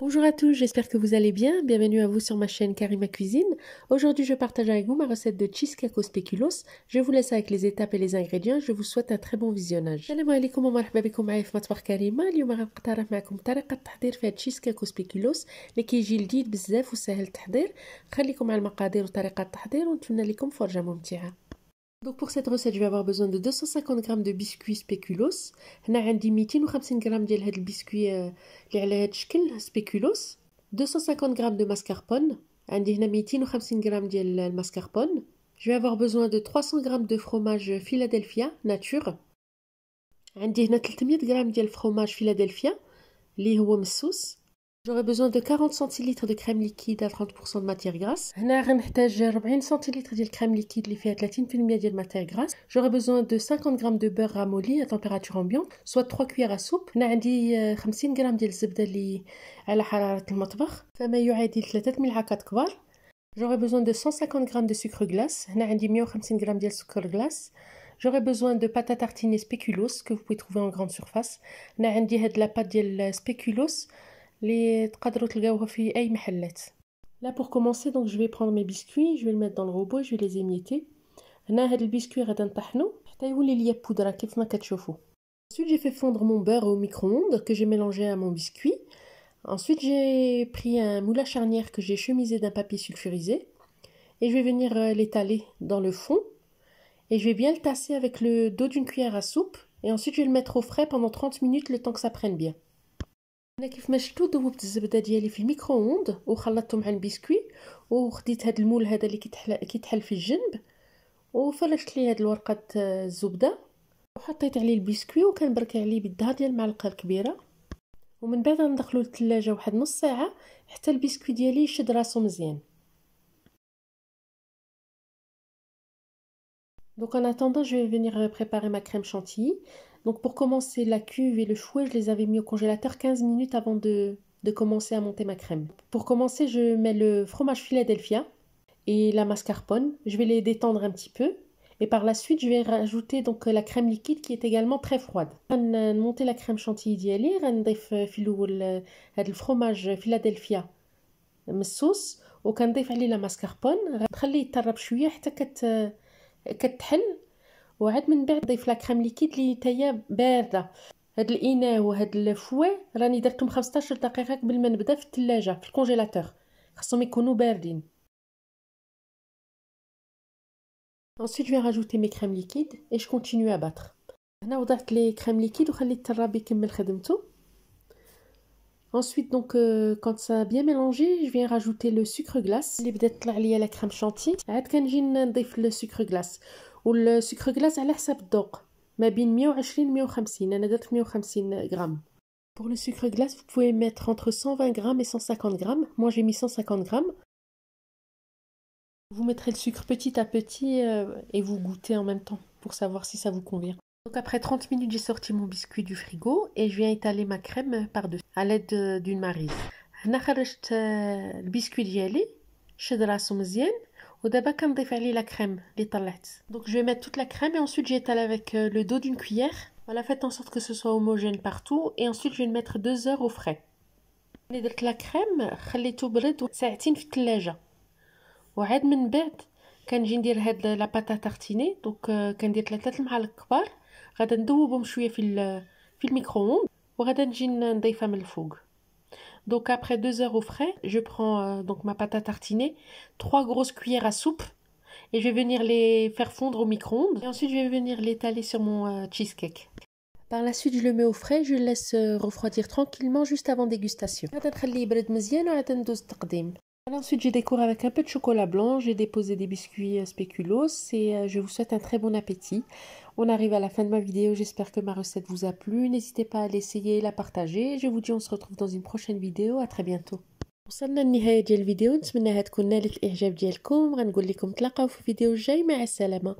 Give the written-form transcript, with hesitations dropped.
Bonjour à tous, j'espère que vous allez bien. Bienvenue à vous sur ma chaîne Karima Cuisine. Aujourd'hui, je partage avec vous ma recette de cheesecake au spéculoos. Je vous laisse avec les étapes et les ingrédients. Je vous souhaite un très bon visionnage. السلام عليكم ومرحبا بكم معايا في مطبخ كريمة. اليوم غنقترح معكم طريقة تحضير فيها تشيسكيك au spéculoos اللي كيجي لذيذ بزاف وسهل التحضير. خليكم مع المقادير وطريقة التحضير ونتمنى لكم فرجة ممتعة. Donc pour cette recette, je vais avoir besoin de 250 g de biscuits spéculoos. هنا عندي 250 g ديال هاد البسكوي اللي على هاد الشكل spéculoos. 250 g de mascarpone. عندي هنا 250 g ديال الماسكربون. Je vais avoir besoin de 300 g de fromage Philadelphia nature. عندي هنا 300 g ديال fromage Philadelphia اللي هو مسوس. J'aurai besoin de 40 centilitres de crème liquide à 30% de matière grasse. هنا غنحتاج 40 centilitres ديال crème liquide اللي فيها 30% ديال matière grasse. J'aurai besoin de 50 g de beurre ramolli à température ambiante, soit 3 cuillères à soupe. هنا عندي 50 g ديال الزبدة اللي على حرارة المطبخ، فما يعادل 3 ملعقات كبار. J'aurai besoin de 150 g de sucre glace. هنا عندي 150 g ديال سكر glace. J'aurai besoin de pâte à tartiner spéculoos que vous pouvez trouver en grande surface. هنا عندي هاد la pâte ديال spéculoos اللي تقدروا تلقاوها في اي محلات. Là pour commencer, donc je vais prendre mes biscuits, je vais le mettre dans le robot et je vais les émietter. هنا هاد البسكوي غادي نطحنو حتى يولي ليا بودره كيف ما كتشوفوا. Ensuite, j'ai fait fondre mon beurre au micro-ondes que j'ai mélangé à mon biscuit. Ensuite, j'ai pris un moule à charnière que j'ai chemisé d'un papier sulfurisé et je vais venir l'étaler dans le fond et je vais bien le tasser avec le dos d'une cuillère à soupe et ensuite je vais le mettre au frais pendant 30 minutes le temps que ça prenne bien. هنا كيف ما شفتوا ذوبت الزبده ديالي في الميكرووند وخلطته مع البسكوي وخديت هذا المول هذا اللي كيتحل في الجنب وفرشت ليه هذه الورقه الزبده وحطيت عليه البسكوي وكنبرك عليه بالدهر ديال المعلقه الكبيره ومن بعد غندخلو للثلاجه واحد نص ساعه حتى البسكوي ديالي يشد راسو مزيان. Donc en attendant, je vais venir préparer ma crème chantilly. Donc pour commencer, la cuve et le fouet, je les avais mis au congélateur 15 minutes avant de commencer à monter ma crème. Pour commencer, je mets le fromage Philadelphia et la mascarpone. Je vais les détendre un petit peu. Et par la suite, je vais rajouter donc la crème liquide qui est également très froide. Monter la crème chantilly ديالي غنضيف في الاول هذا الفرomage Philadelphia مسوس وكنضيف عليه لا ماسكاربون غنخليه يطرب شويه حتى كتحل وعاد من بعد نضيف لا كريم ليكيد اللي تاهي بارده. هاد الاناء وهاد الفوي راني درتهم 15 دقيقه قبل ما نبدا في الثلاجه في الكونجيلاتور، خاصهم يكونوا باردين. Ensuite je vais rajouter mes crèmes liquides et je continue à battre. هنا وضعت لي كريم ليكيد وخليت التراب يكمل خدمته. Ensuite donc quand ça a bien mélangé, je viens rajouter le sucre glace اللي بدات تطلع ليا لا كريم شانتي. عاد كنجي نضيف السكر glace والسكر glace على حساب الذوق ما بين 120 150. انا درت 150 grammes. Pour le sucre glace, vous pouvez mettre entre 120 grammes et 150 grammes. Moi j'ai mis 150 grammes. Vous mettrez le sucre petit à petit et vous goûtez en même temps pour savoir si ça vous convient. Donc après 30 minutes, j'ai sorti mon biscuit du frigo et je viens étaler ma crème par-dessus à l'aide d'une maryse. هنا خرجت البسكوي ديالي شد راسو مزيان ودابا كنضيف عليه لا كريم اللي طلعت. Donc je vais mettre toute la crème et ensuite j'étale avec le dos d'une cuillère. Voilà, faites en sorte que ce soit homogène partout et ensuite je vais le mettre 2 heures au frais. ملي درت لا كريم خليته برد ساعتين في الثلاجه وعاد من بعد كنجي ندير هاد لا باتا تارتيني. دونك كندير 3 معالق كبار غادا ندوبهم شويه في الميكرووند وغادا نجي نضيفها من الفوق. Donc après 2 heures au frais, je prends donc ma pâte à tartiner, 3 grosses cuillères à soupe et je vais venir les faire fondre au micro-ondes et ensuite je vais venir l'étaler sur mon cheesecake. Par la suite, je le mets au frais, je le laisse refroidir tranquillement juste avant dégustation. غادا نخليه يبرد مزيان وعاد ندوز التقديم. Ensuite, j'ai décoré avec un peu de chocolat blanc, j'ai déposé des biscuits spéculoos et je vous souhaite un très bon appétit. On arrive à la fin de ma vidéo, j'espère que ma recette vous a plu. N'hésitez pas à l'essayer et la partager. Je vous dis on se retrouve dans une prochaine vidéo, à très bientôt. وصلنا للنهاية ديال الفيديو، نتمنىها تكون نالت الإعجاب ديالكم. غنقول لكم تلاقاو في الفيديو الجاي، مع السلامة.